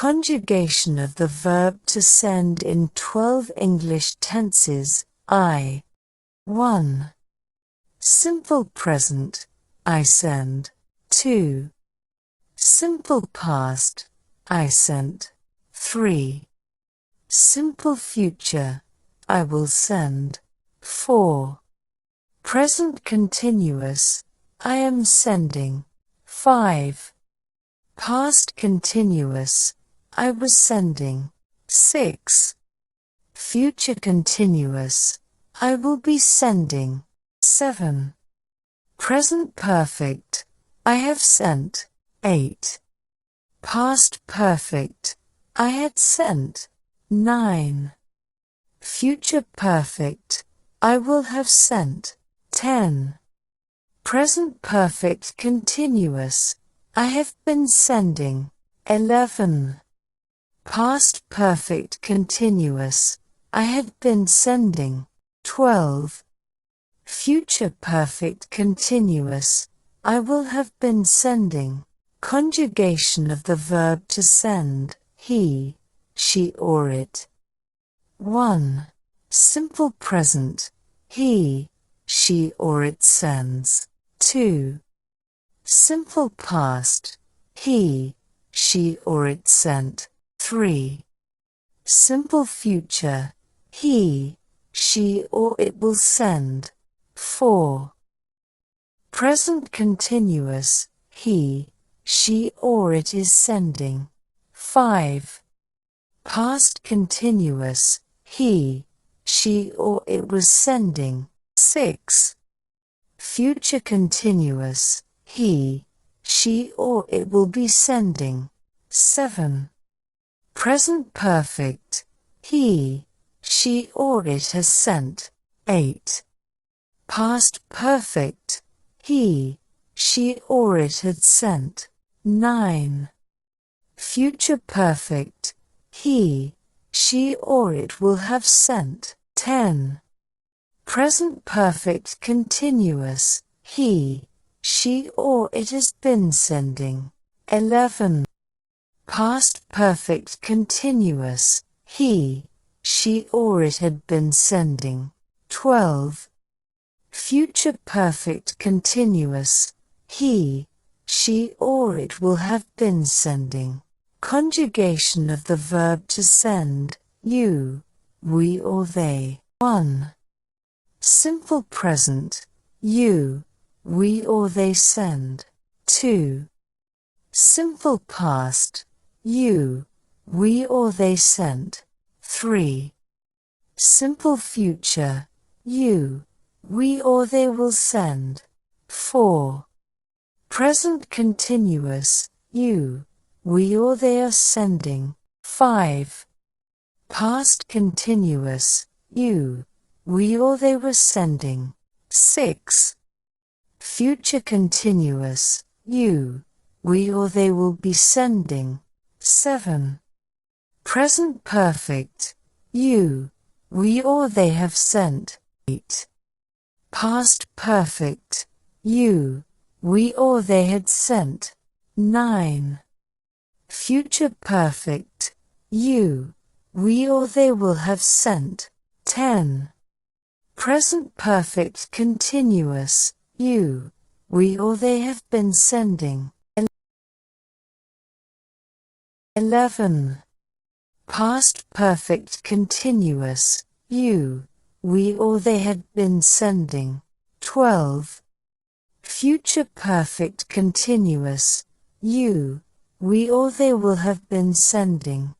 Conjugation of the verb to send in 12 English tenses. 1. Simple present, I send. 2. Simple past, I sent. 3. Simple future, I will send. 4. Present continuous, I am sending. 5. Past continuous, I was sending. 6. Future continuous, I will be sending. 7. Present perfect, I have sent. 8. Past perfect, I had sent. 9. Future perfect, I will have sent. 10. Present perfect continuous, I have been sending. 11. Past perfect continuous, I had been sending. 12. Future perfect continuous, I will have been sending. Conjugation of the verb to send, he, she or it. 1. Simple present, he, she or it sends. 2. Simple past, he, she or it sent. 3. Simple future, he, she or it will send. 4. Present continuous, he, she or it is sending. 5. Past continuous, he, she or it was sending. 6. Future continuous, he, she or it will be sending. 7. Present perfect, he, she or it has sent. 8. Past perfect, he, she or it had sent. 9. Future perfect, he, she or it will have sent. 10. Present perfect continuous, he, she or it has been sending. 11. Past perfect continuous, he, she or it had been sending. 12. Future perfect continuous, he, she or it will have been sending. Conjugation of the verb to send, you, we or they. 1. Simple present, you, we or they send. 2. Simple past, you, we or they sent. 3. Simple future, you, we or they will send. 4. Present continuous, you, we or they are sending. 5. Past continuous, you, we or they were sending. 6. Future continuous, you, we or they will be sending. 7. Present perfect, you, we or they have sent. 8. Past perfect, you, we or they had sent. 9. Future perfect, you, we or they will have sent. 10. Present perfect continuous, you, we or they have been sending. 11. Past perfect continuous, you, we or they had been sending. 12. Future perfect continuous, you, we or they will have been sending.